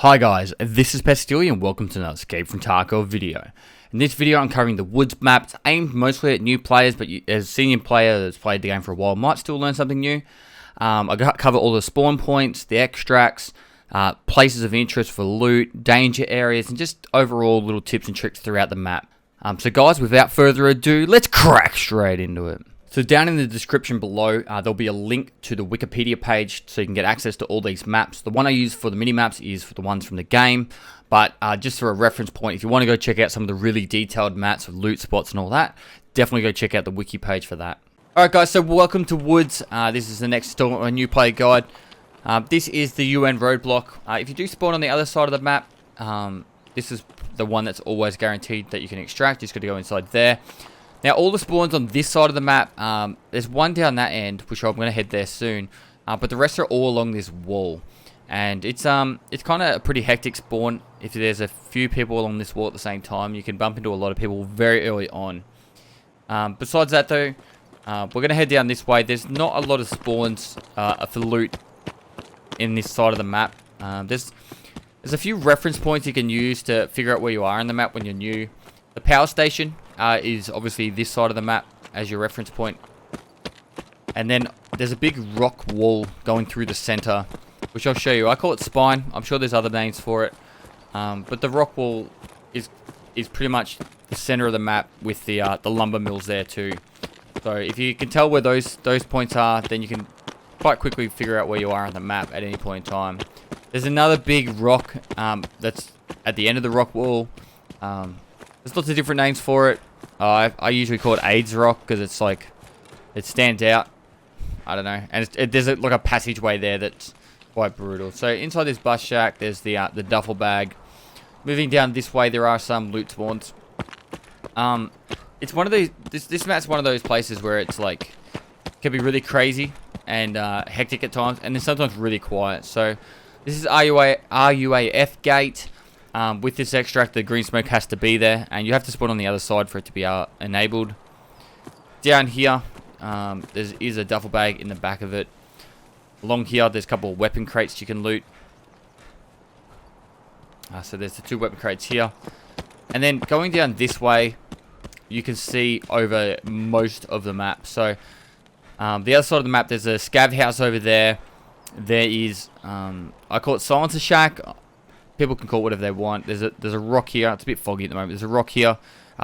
Hi guys, this is Pestily and welcome to another Escape from Tarkov video. In this video I'm covering the Woods map. It's aimed mostly at new players, but as a senior player that's played the game for a while might still learn something new. I cover all the spawn points, the extracts, places of interest for loot, danger areas, and just overall little tips and tricks throughout the map. So guys, without further ado, let's crack straight into it. So down in the description below, there'll be a link to the Wikipedia page so you can get access to all these maps. The one I use for the mini-maps is for the ones from the game, but just for a reference point, if you want to go check out some of the really detailed maps with loot spots and all that, definitely go check out the wiki page for that. Alright guys, so welcome to Woods. This is the next installment of a new player guide. This is the UN roadblock. If you do spawn on the other side of the map, this is the one that's always guaranteed that you can extract. Just got to go inside there. Now, all the spawns on this side of the map, there's one down that end, which I'm going to head there soon, but the rest are all along this wall. And it's kind of a pretty hectic spawn. If there's a few people along this wall at the same time, you can bump into a lot of people very early on. Besides that, though, we're going to head down this way. There's not a lot of spawns for loot in this side of the map. There's a few reference points you can use to figure out where you are in the map when you're new. The power station is obviously this side of the map as your reference point. And then there's a big rock wall going through the center, which I'll show you. I call it spine. I'm sure there's other names for it. But the rock wall is pretty much the center of the map with the lumber mills there too. So if you can tell where those points are, then you can quite quickly figure out where you are on the map at any point in time. There's another big rock that's at the end of the rock wall. There's lots of different names for it. I usually call it AIDS Rock because it's like, it stands out. I don't know. And there's like a passageway there that's quite brutal. So inside this bus shack, there's the duffel bag. Moving down this way, there are some loot spawns. It's one of these. This map's one of those places where it's like, can be really crazy and hectic at times, and then sometimes really quiet. So this is Ruaf Gate. With this extract, the green smoke has to be there, and you have to spawn on the other side for it to be enabled. Down here, there is a duffel bag in the back of it. Along here, there's a couple of weapon crates you can loot. So there's the two weapon crates here. And then going down this way, you can see over most of the map. So the other side of the map, there's a scav house over there. There is, I call it Silencer Shack. People can call it whatever they want. There's a rock here. It's a bit foggy at the moment. There's a rock here.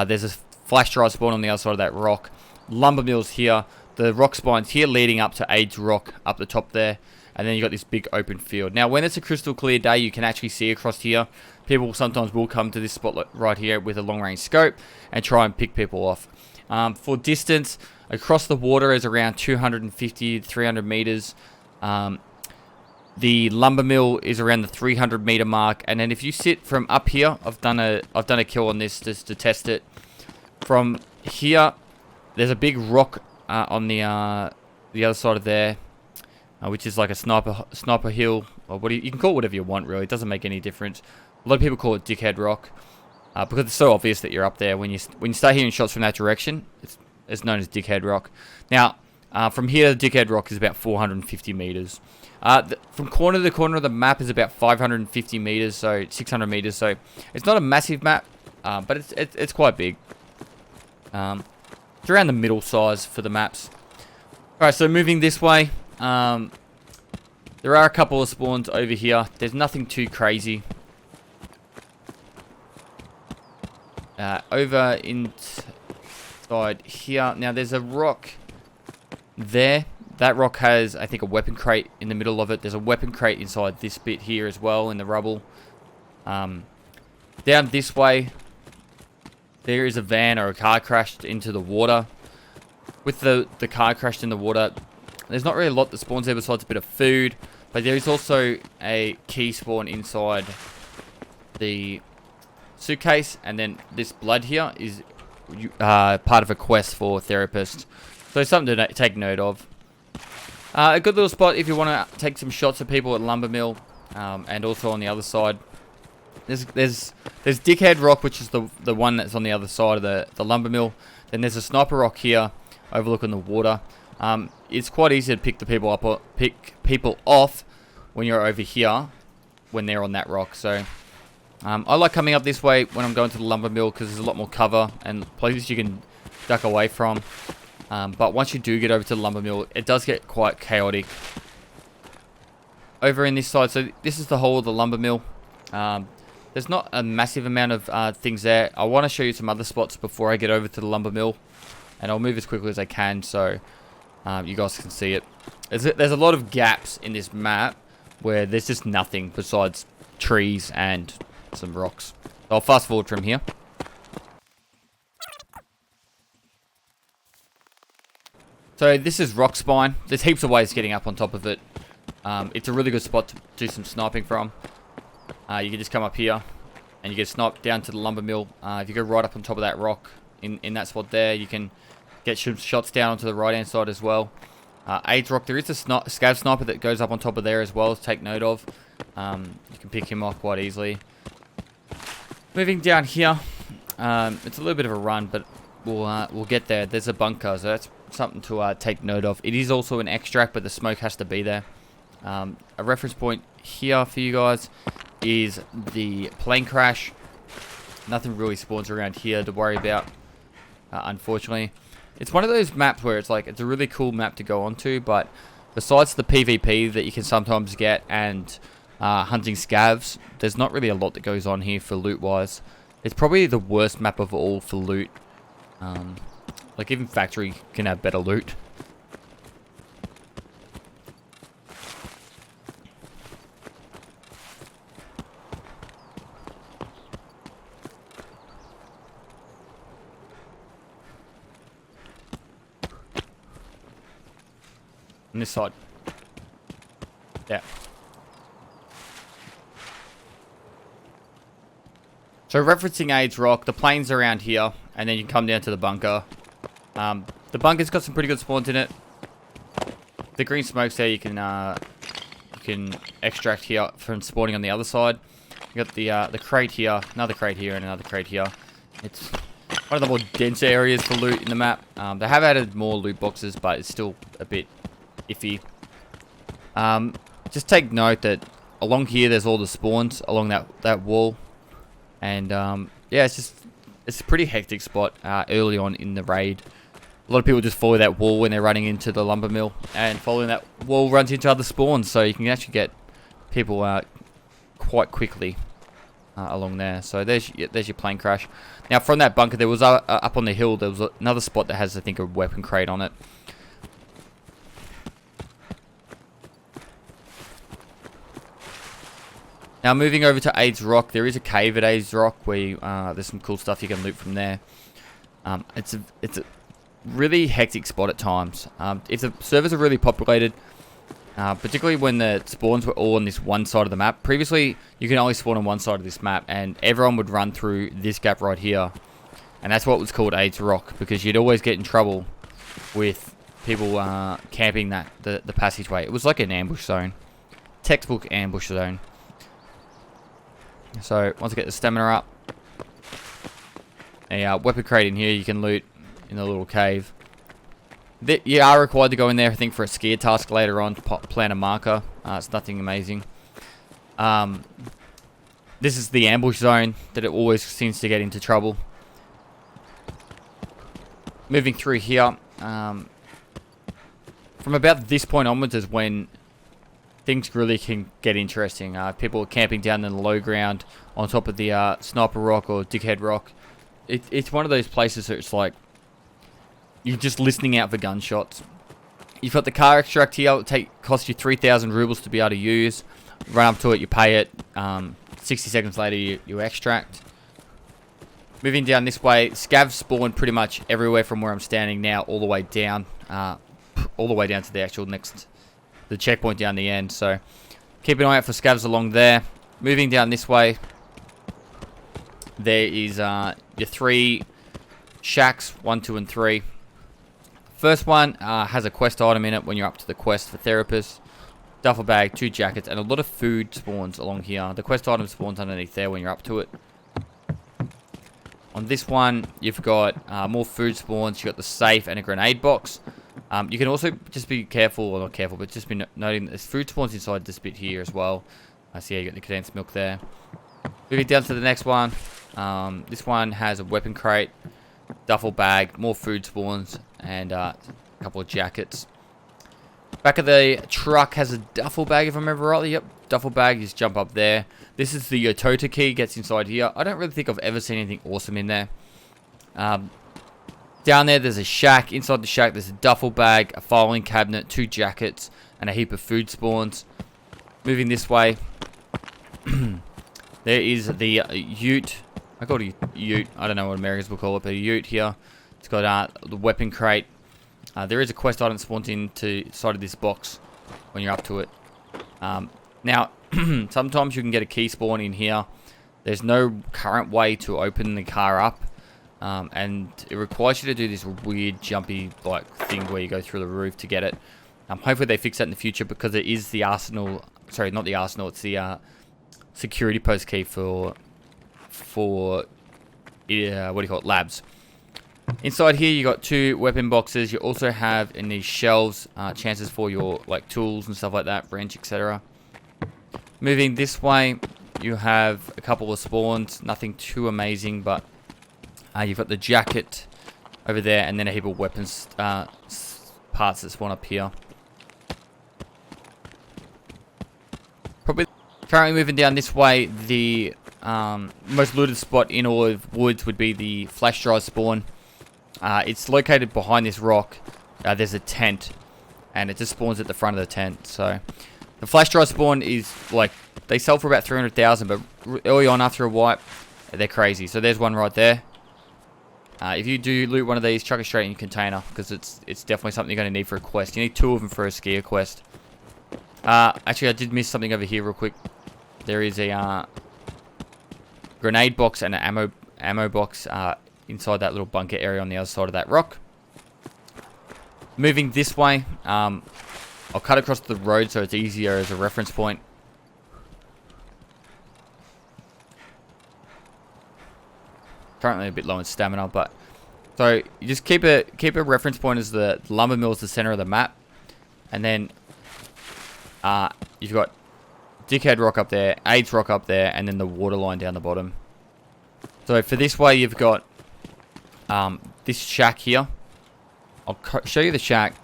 There's a flash drive spawn on the other side of that rock. Lumber mills here. The rock spines here leading up to AIDS Rock up the top there. And then you got this big open field. Now, when it's a crystal clear day, you can actually see across here. People sometimes will come to this spot right here with a long range scope and try and pick people off. For distance, across the water is around 250 to 300 meters. The lumber mill is around the 300 meter mark, and then if you sit from up here, I've done a kill on this just to test it. From here, there's a big rock on the other side of there, which is like a sniper hill, or you can call it whatever you want. Really, it doesn't make any difference. A lot of people call it Dickhead Rock because it's so obvious that you're up there. When you start hearing shots from that direction, it's known as Dickhead Rock. Now, from here, Dickhead Rock is about 450 meters. From corner to corner of the map is about 550 meters, so 600 meters. So it's not a massive map, but it's quite big. It's around the middle size for the maps. All right, so moving this way, there are a couple of spawns over here. There's nothing too crazy. Over inside here, now there's a rock there. That rock has, I think, a weapon crate in the middle of it. There's a weapon crate inside this bit here as well in the rubble. Down this way, there is a van or a car crashed into the water. With the car crashed in the water, there's not really a lot that spawns there besides a bit of food. But there is also a key spawn inside the suitcase. And then this blood here is part of a quest for therapists. So something to take note of. A good little spot if you want to take some shots of people at Lumber Mill, and also on the other side. There's Dickhead Rock, which is the one that's on the other side of the Lumber Mill. Then there's a Sniper Rock here, overlooking the water. It's quite easy to pick people off when you're over here, when they're on that rock. So I like coming up this way when I'm going to the lumber mill because there's a lot more cover and places you can duck away from. But once you do get over to the lumber mill, it does get quite chaotic. Over in this side, so this is the whole of the lumber mill. There's not a massive amount of things there. I want to show you some other spots before I get over to the lumber mill. And I'll move as quickly as I can so you guys can see it. There's a lot of gaps in this map where there's just nothing besides trees and some rocks. So I'll fast forward from here. So this is rock spine. There's heaps of ways getting up on top of it. It's a really good spot to do some sniping from. You can just come up here and you get sniped down to the lumber mill. If you go right up on top of that rock in that spot there, you can get some shots down onto the right hand side as well. AIDS rock, there is a scav sniper that goes up on top of there as well to take note of. You can pick him off quite easily. Moving down here, it's a little bit of a run, but we'll get there. There's a bunker, so that's something to take note of. It is also an extract, but the smoke has to be there. A reference point here for you guys is the plane crash. Nothing really spawns around here to worry about, unfortunately. It's one of those maps where it's like, it's a really cool map to go onto, but besides the PvP that you can sometimes get and hunting scavs, there's not really a lot that goes on here for loot wise. It's probably the worst map of all for loot. Like even factory can have better loot. On this side. Yeah. So referencing AIDS Rock, the plane's around here, and then you come down to the bunker. The bunker's got some pretty good spawns in it. The green smoke's there, you can extract here from spawning on the other side. You got the crate here, another crate here, and another crate here. It's one of the more dense areas for loot in the map. They have added more loot boxes, but it's still a bit iffy. Just take note that along here there's all the spawns along that wall, and yeah, it's a pretty hectic spot early on in the raid. A lot of people just follow that wall when they're running into the lumber mill, and following that wall runs into other spawns, so you can actually get people quite quickly along there. So there's your plane crash. Now from that bunker, there was up on the hill, there was another spot that has, I think, a weapon crate on it. Now moving over to AIDS Rock, there is a cave at AIDS Rock where there's some cool stuff you can loot from there. It's a really hectic spot at times. If the servers are really populated, particularly when the spawns were all on this one side of the map. Previously, you can only spawn on one side of this map, and everyone would run through this gap right here. And that's what was called AIDS Rock, because you'd always get in trouble with people camping the passageway. It was like an ambush zone. Textbook ambush zone. So, once I get the stamina up, a weapon crate in here you can loot in the little cave. You are required to go in there, I think, for a skier task later on to plant a marker. It's nothing amazing. This is the ambush zone that it always seems to get into trouble. Moving through here, from about this point onwards is when things really can get interesting. People are camping down in the low ground on top of the Sniper Rock or Dickhead Rock. It's one of those places that it's like you're just listening out for gunshots. You've got the car extract here. It'll cost you 3,000 rubles to be able to use. Run up to it, you pay it. 60 seconds later, you extract. Moving down this way, scavs spawn pretty much everywhere from where I'm standing now, all the way down to the actual the checkpoint down the end. So keep an eye out for scavs along there. Moving down this way, there is your 3 shacks, 1, 2, and 3. First one has a quest item in it when you're up to the quest for therapists. Duffel bag, 2 jackets, and a lot of food spawns along here. The quest item spawns underneath there when you're up to it. On this one, you've got more food spawns. You've got the safe and a grenade box. You can also just be careful, or not careful, but just be noting that there's food spawns inside this bit here as well. I see, you got the condensed milk there. Moving down to the next one. This one has a weapon crate, duffel bag, more food spawns, and a couple of jackets. Back of the truck has a duffel bag, if I remember rightly. Yep, duffel bag. You just jump up there. This is the Yotota key. Gets inside here. I don't really think I've ever seen anything awesome in there. Down there's a shack. Inside the shack, there's a duffel bag, a filing cabinet, 2 jackets, and a heap of food spawns. Moving this way, there is the ute. I call it a ute. I don't know what Americans will call it, but a ute here. It's got the weapon crate. There is a quest item spawned into side of this box when you're up to it. Now, sometimes you can get a key spawn in here. There's no current way to open the car up. And it requires you to do this weird jumpy like thing where you go through the roof to get it. Hopefully they fix that in the future, because it is the arsenal. Sorry, not the arsenal. It's the security post key for what do you call it? Labs. Inside here you got 2 weapon boxes. You also have in these shelves chances for your like tools and stuff like that, wrench, etc. Moving this way, you have a couple of spawns. Nothing too amazing, but you've got the jacket over there, and then a heap of weapons parts that spawn up here. Probably currently moving down this way, the most looted spot in all of Woods would be the flash drive spawn. It's located behind this rock. There's a tent, and it just spawns at the front of the tent. So the flash drive spawn is like, they sell for about 300,000, but early on after a wipe, they're crazy. So there's one right there. If you do loot one of these, chuck it straight in your container, because it's definitely something you're going to need for a quest. You need 2 of them for a skier quest. Actually, I did miss something over here real quick. There is a grenade box and an ammo box inside that little bunker area on the other side of that rock. Moving this way, I'll cut across the road so it's easier as a reference point. Currently a bit low in stamina, but so you just keep a reference point as the lumber mill is the center of the map, and then you've got Dickhead Rock up there, AIDS Rock up there, and then the water line down the bottom. So for this way, you've got this shack here. I'll show you the shack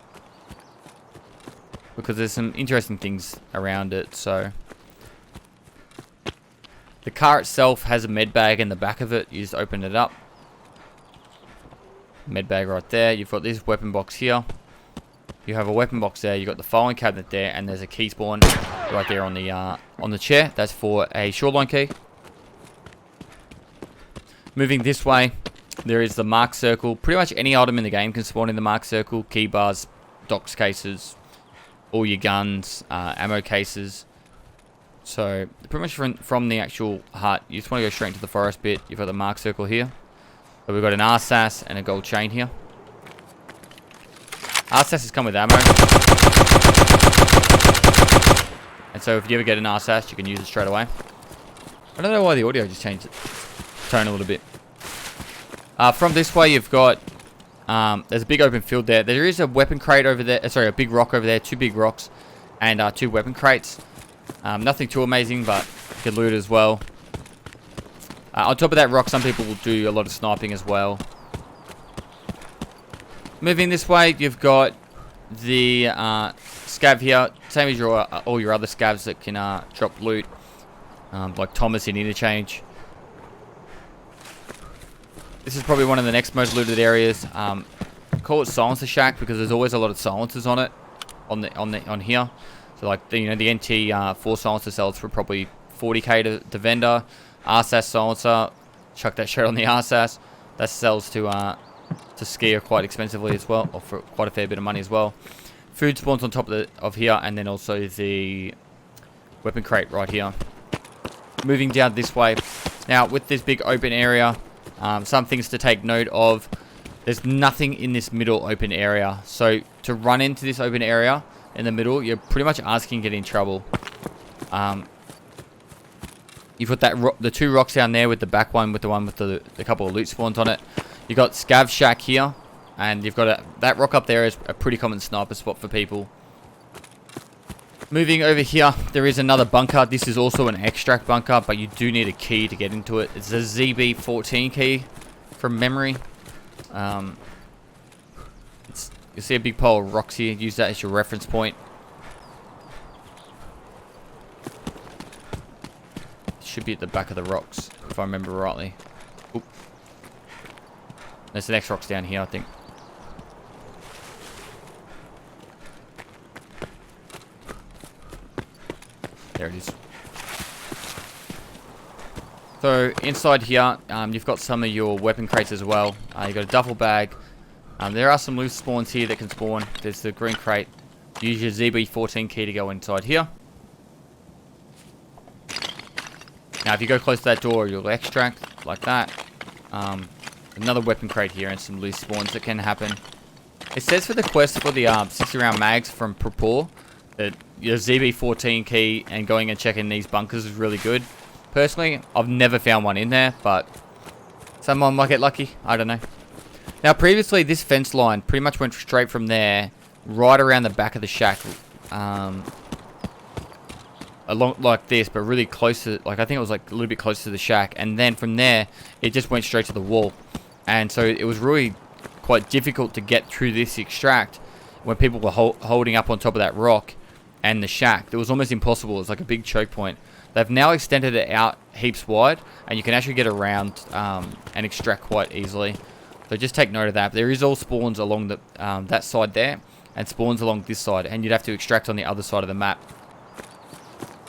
because there's some interesting things around it. So the car itself has a med bag in the back of it. You just open it up. Med bag right there. You've got this weapon box here. You have a weapon box there. You've got the filing cabinet there, and there's a key spawn right there on the chair. That's for a shoreline key. Moving this way, there is the mark circle. Pretty much any item in the game can spawn in the mark circle. Key bars, docs cases, all your guns, ammo cases. So pretty much from the actual hut, you just want to go straight into the forest bit. You've got the mark circle here. So we've got an RSAS and a gold chain here. RSASs come with ammo. And so if you ever get an RSAS, you can use it straight away. I don't know why the audio just changed its tone a little bit. From this way, you've got there's a big open field there. There is a weapon crate over there. Sorry, a big rock over there. 2 big rocks and 2 weapon crates. Nothing too amazing, but you can loot as well. On top of that rock, some people will do a lot of sniping as well. Moving this way, you've got the scav here. Same as all your other scavs that can drop loot, like Thomas in Interchange. This is probably one of the next most looted areas. Call it Silencer Shack because there's always a lot of silencers on it, on here. So like the NT 4 silencer sells for probably 40k to vendor. RSAS silencer, chuck that shit on the RSAS. That sells to skier quite expensively as well, or for quite a fair bit of money as well. Food spawns on top of here, and then also the weapon crate right here. Moving down this way. Now with this big open area, some things to take note of. There's nothing in this middle open area. So to run into this open area in the middle, you're pretty much asking to get in trouble. You've got the 2 rocks down there with the back one with the couple of loot spawns on it. You've got Scav Shack here, and you've got that rock up there is a pretty common sniper spot for people. Moving over here, there is another bunker. This is also an extract bunker, but you do need a key to get into it. It's a ZB14 key from memory. You see a big pile of rocks here. Use that as your reference point. It should be at the back of the rocks, if I remember rightly. Oop. There's the next rocks down here, I think. There it is. So inside here, you've got some of your weapon crates as well. You've got a duffel bag. There are some loose spawns here that can spawn. There's the green crate. Use your ZB14 key to go inside here. Now if you go close to that door, you'll extract like that. Another weapon crate here and some loose spawns that can happen. It says for the quest for the 60 round mags from Propor that your ZB14 key and going and checking these bunkers is really good. Personally, I've never found one in there, but someone might get lucky. I don't know. Now, previously, this fence line pretty much went straight from there, right around the back of the shack, along like this, but really close to, like I think it was like a little bit close to the shack, and then from there, it just went straight to the wall, and so it was really quite difficult to get through this extract when people were holding up on top of that rock and the shack. It was almost impossible. It was like a big choke point. They've now extended it out heaps wide, and you can actually get around and extract quite easily. So just take note of that. There is all spawns along the that side there, and spawns along this side, and you'd have to extract on the other side of the map.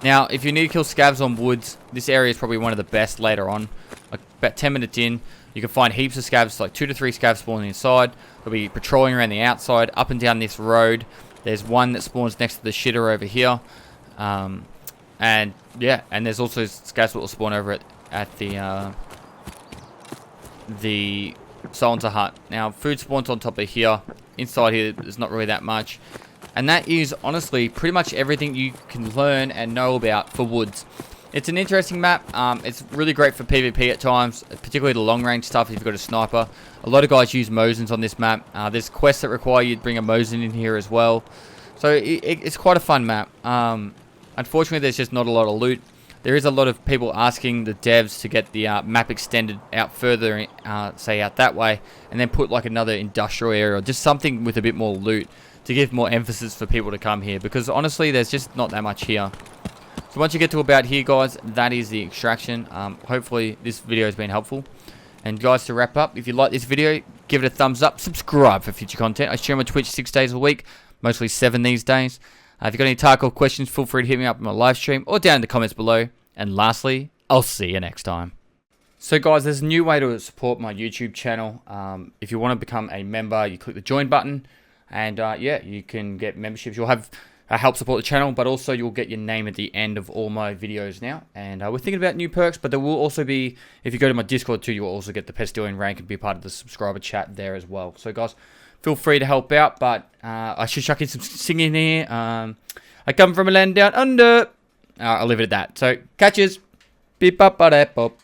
Now, if you need to kill scavs on woods, this area is probably one of the best later on. Like about 10 minutes in, you can find heaps of scavs, like 2 to 3 scavs spawning inside. They'll be patrolling around the outside, up and down this road. There's one that spawns next to the shitter over here. And yeah, and there's also scavs that will spawn over at the Silencer hut. Now, food spawns on top of here. Inside here, there's not really that much. And that is, honestly, pretty much everything you can learn and know about for woods. It's an interesting map. It's really great for PvP at times, particularly the long-range stuff if you've got a sniper. A lot of guys use Mosins on this map. There's quests that require you to bring a Mosin in here as well. So it's quite a fun map. Unfortunately, there's just not a lot of loot. There is a lot of people asking the devs to get the map extended out further, say out that way, and then put like another industrial area or just something with a bit more loot to give more emphasis for people to come here, because honestly, there's just not that much here. So once you get to about here, guys, that is the extraction. Hopefully, this video has been helpful. And guys, to wrap up, if you like this video, give it a thumbs up, subscribe for future content. I stream on Twitch 6 days a week, mostly 7 these days. If you've got any Tarkov questions, feel free to hit me up in my live stream or down in the comments below. And lastly, I'll see you next time. So guys, there's a new way to support my YouTube channel. If you want to become a member, you click the join button. And yeah, you can get memberships. You'll have help support the channel, but also you'll get your name at the end of all my videos now. And we're thinking about new perks, but there will also be, if you go to my Discord too, you'll also get the Pestily rank and be part of the subscriber chat there as well. So guys, feel free to help out, but I should chuck in some singing here. I come from a land down under. I'll leave it at that. So, catches. Beep up, pop.